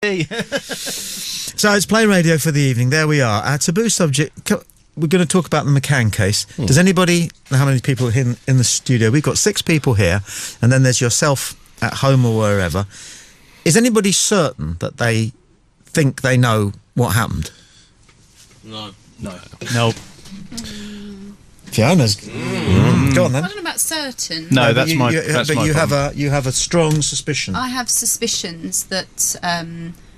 So it's Play Radio for the evening. There we are. Our taboo subject, we're going to talk about the McCann case. Does anybody know how many people are in the studio? We've got 6 people here, and then there's yourself at home or wherever. Is anybody certain that they think they know what happened? No. Fiona's... Go on then. I don't know about certain. No, that's you, my you, that's but my you problem. have a strong suspicion. I have suspicions that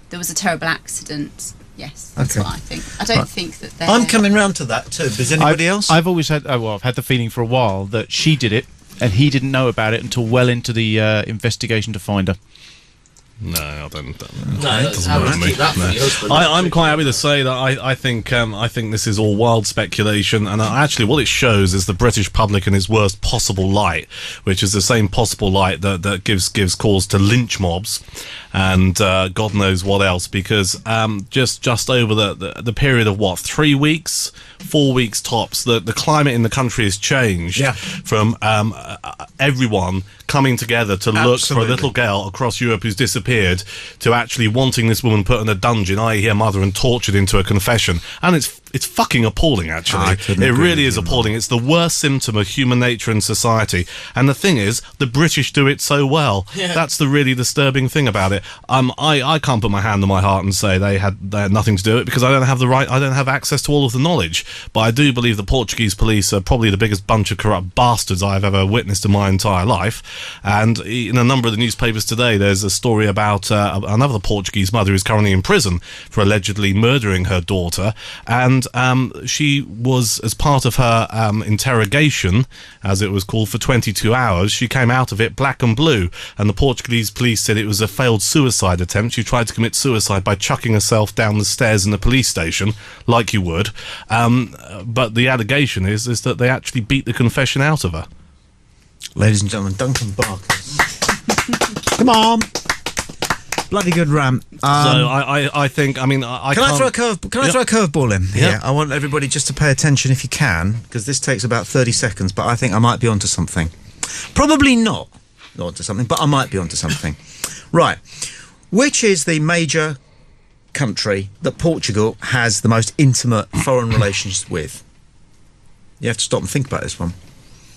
there was a terrible accident. Yes, that's Okay. what I think. I don't think that they're... I'm coming round to that too. Is anybody else? I've always had, I've had the feeling for a while that she did it and he didn't know about it until well into the investigation to find her. No, I don't. No, that's how you keep that for your husband. I'm quite happy to say that I think this is all wild speculation, and actually what it shows is the British public in its worst possible light, which is the same possible light that gives cause to lynch mobs and God knows what else, because just over the period of 3 weeks, 4 weeks tops, the climate in the country has changed from everyone coming together to look for a little girl across Europe who's disappeared to actually wanting this woman put in a dungeon, i.e. her mother, and tortured into a confession. And it's fucking appalling, actually. It really is appalling. It's the worst symptom of human nature in society. And the thing is, the British do it so well. Yeah. That's the really disturbing thing about it. I can't put my hand on my heart and say they had nothing to do with it, because I don't have access to all of the knowledge. But I do believe the Portuguese police are probably the biggest bunch of corrupt bastards I've ever witnessed in my entire life. And in a number of the newspapers today, there's a story about another Portuguese mother who's currently in prison for allegedly murdering her daughter. And she was, as part of her interrogation, as it was called, for 22 hours, she came out of it black and blue. And the Portuguese police said it was a failed suicide attempt. She tried to commit suicide by chucking herself down the stairs in the police station, like you would. But the allegation is that they actually beat the confession out of her. Ladies and gentlemen, Duncan Barker. Come on. Bloody good rant. So I think, I mean, I Can can't... I throw a curveball in here? I want everybody just to pay attention if you can, because this takes about 30 seconds, but I think I might be onto something. Probably not onto something, but I might be onto something. Right. Which is the major country that Portugal has the most intimate foreign relations with? You have to stop and think about this one.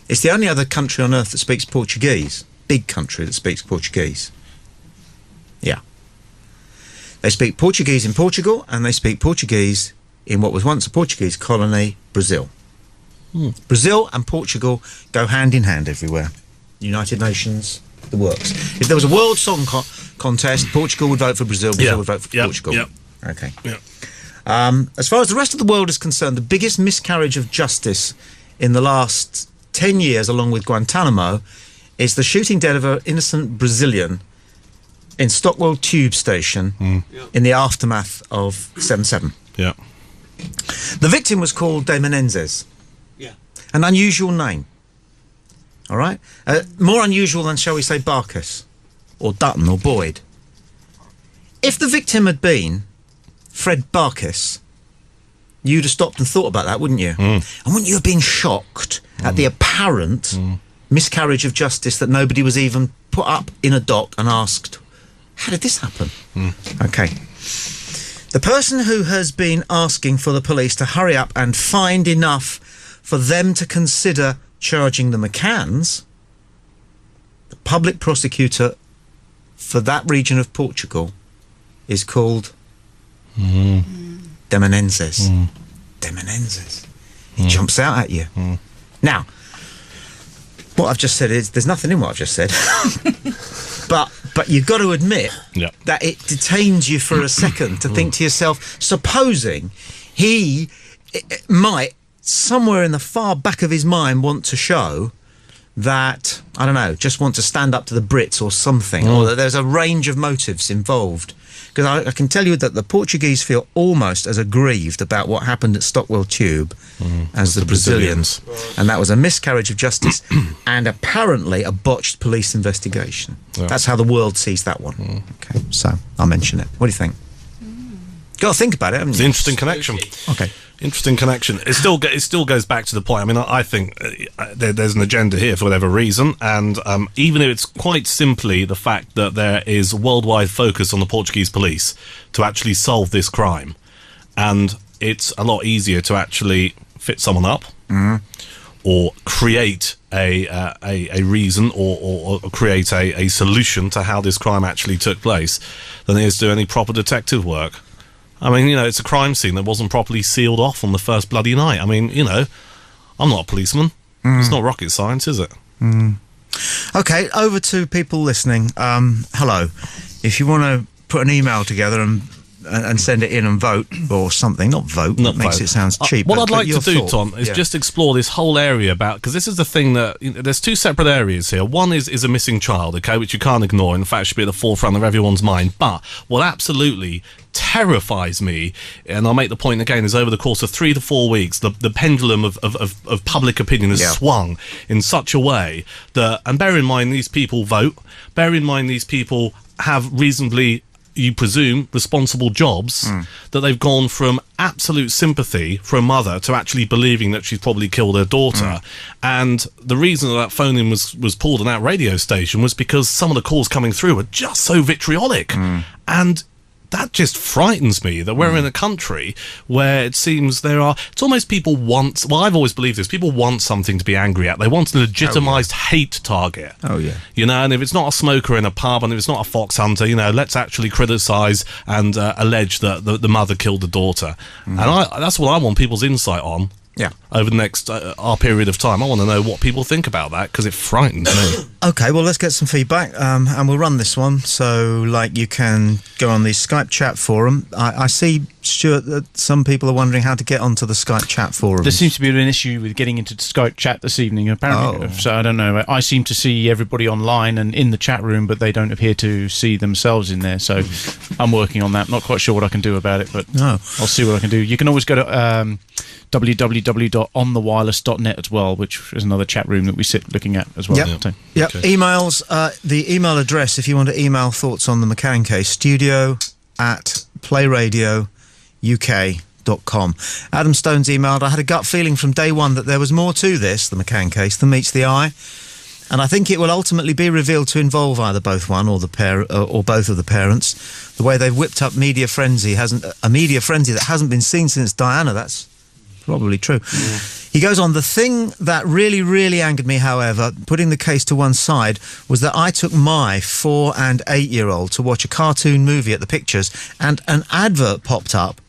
It's the only other country on earth that speaks Portuguese. Big country that speaks Portuguese. Yeah. They speak Portuguese in Portugal, and they speak Portuguese in what was once a Portuguese colony, Brazil. Brazil and Portugal go hand in hand everywhere. United Nations, the works. If there was a world song contest, Portugal would vote for Brazil, Brazil would vote for Portugal. Okay. As far as the rest of the world is concerned, the biggest miscarriage of justice in the last 10 years, along with Guantanamo, is the shooting dead of an innocent Brazilian in Stockwell Tube Station in the aftermath of 7/7. Yeah. The victim was called De Menezes. Yeah. An unusual name. All right? More unusual than, shall we say, Barkas or Dutton or Boyd. If the victim had been Fred Barkas, you'd have stopped and thought about that, wouldn't you? And wouldn't you have been shocked at the apparent miscarriage of justice that nobody was even put up in a dock and asked, how did this happen? Okay. The person who has been asking for the police to hurry up and find enough for them to consider charging the McCanns, the public prosecutor for that region of Portugal, is called De Menezes. De Menezes. He jumps out at you. Now, what I've just said is, there's nothing in what I've just said. But you've got to admit that it detains you for a second to think to yourself, supposing he might, somewhere in the far back of his mind, want to show that, I don't know, just want to stand up to the Brits or something, or that there's a range of motives involved. Because I can tell you that the Portuguese feel almost as aggrieved about what happened at Stockwell Tube as the Brazilians. And that was a miscarriage of justice and apparently a botched police investigation. That's how the world sees that one. Okay, so I'll mention it. What do you think? Got to think about it, haven't you? It's an interesting connection. Okay. Interesting connection. It still goes back to the point. I mean, I think there's an agenda here for whatever reason, and even if it's quite simply the fact that there is worldwide focus on the Portuguese police to actually solve this crime, and it's a lot easier to actually fit someone up or create a reason or create a solution to how this crime actually took place than it is to do any proper detective work. I mean, it's a crime scene that wasn't properly sealed off on the first bloody night. I mean, I'm not a policeman. It's not rocket science, is it? Okay, over to people listening. Hello. If you want to put an email together and send it in and vote or something, not vote, that makes it sound cheap. What I'd like to do, Tom, is just explore this whole area because this is the thing that, there's two separate areas here. One is a missing child, okay, which you can't ignore, in fact should be at the forefront of everyone's mind. But what absolutely terrifies me, and I'll make the point again, is over the course of 3 to 4 weeks, the pendulum of public opinion has swung in such a way that, and bear in mind these people vote, bear in mind these people have reasonably, you presume, responsible jobs, that they've gone from absolute sympathy for a mother to actually believing that she's probably killed her daughter. And the reason that phone-in was pulled on that radio station was because some of the calls coming through were just so vitriolic. And that just frightens me that we're in a country where it seems it's almost people want, well, I've always believed this, people want something to be angry at. They want a legitimised hate target. Oh, yeah. And if it's not a smoker in a pub and if it's not a fox hunter, let's actually criticise and allege that the mother killed the daughter. And that's what I want people's insight on. Yeah, over the next our period of time. I want to know what people think about that because it frightens me. Okay, well, let's get some feedback and we'll run this one. So, you can go on the Skype chat forum. I see, Stuart, that some people are wondering how to get onto the Skype chat forum. There seems to be an issue with getting into Skype chat this evening, apparently. So, I don't know. I seem to see everybody online and in the chat room, but they don't appear to see themselves in there. So, I'm working on that. Not quite sure what I can do about it, but I'll see what I can do. You can always go to www.onthewireless.net as well, which is another chat room that we sit looking at as well. Yep. Emails, the email address, if you want to email thoughts on the McCann case, studio@playradiouk.com. Adam Stone's emailed, I had a gut feeling from day one that there was more to this, the McCann case, than meets the eye. And I think it will ultimately be revealed to involve either both one or or both of the parents. The way they've whipped up media frenzy that hasn't been seen since Diana. That's probably true. He goes on, the thing that really, really angered me, however, putting the case to one side, was that I took my 4- and 8-year-old to watch a cartoon movie at the Pictures, and an advert popped up,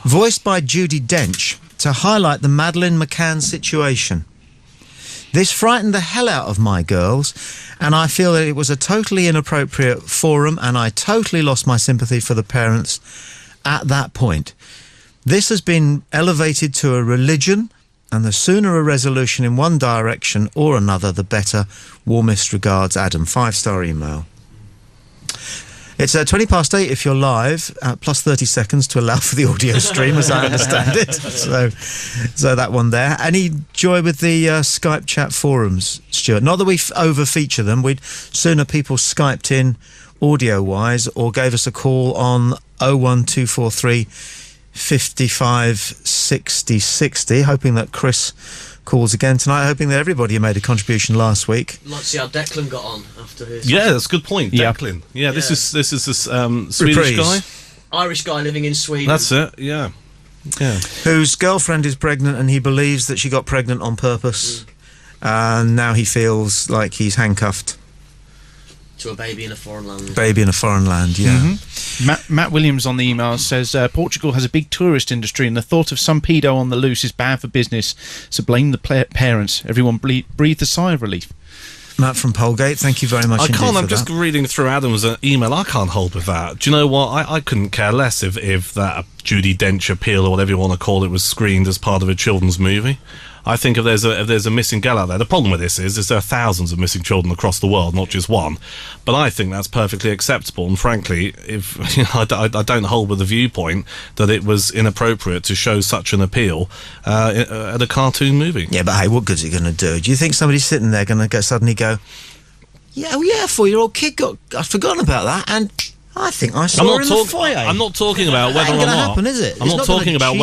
voiced by Judi Dench, to highlight the Madeleine McCann situation. This frightened the hell out of my girls, and I feel that it was a totally inappropriate forum, and I totally lost my sympathy for the parents at that point. This has been elevated to a religion, and the sooner a resolution in one direction or another, the better. Warmest regards, Adam. 5-star email. It's 20 past 8 if you're live, plus 30 seconds to allow for the audio stream, as I understand it. So that one there. Any joy with the Skype chat forums, Stuart? Not that we over-feature them. We'd sooner people Skyped in audio-wise or gave us a call on 01243 55 60 60, hoping that Chris calls again tonight, hoping that everybody who made a contribution last week. Let's see how Declan got on after his... Yeah, that's a good point, Declan. Yeah, this is this Swedish guy? Irish guy living in Sweden. That's it, yeah. Whose girlfriend is pregnant and he believes that she got pregnant on purpose, and now he feels like he's handcuffed. To a baby in a foreign land. Baby in a foreign land, yeah. Matt Williams on the email says, Portugal has a big tourist industry and the thought of some pedo on the loose is bad for business, so blame the parents. Everyone breathe a sigh of relief. Matt from Polegate, thank you very much indeed I'm just reading through Adam's email. I can't hold with that. Do you know what? I couldn't care less if that Judi Dench appeal or whatever you want to call it was screened as part of a children's movie. I think if there's a missing girl out there, the problem with this is there are thousands of missing children across the world, not just one. But I think that's perfectly acceptable. And frankly, if I don't hold with the viewpoint that it was inappropriate to show such an appeal at a cartoon movie. Yeah, but hey, what good's it going to do? Do you think somebody's sitting there going to suddenly go, yeah, a 4-year-old kid I'd forgotten about that, and I think I saw her in the foyer. I'm not talking about whether or not. That ain't going to happen, is it? I'm not talking about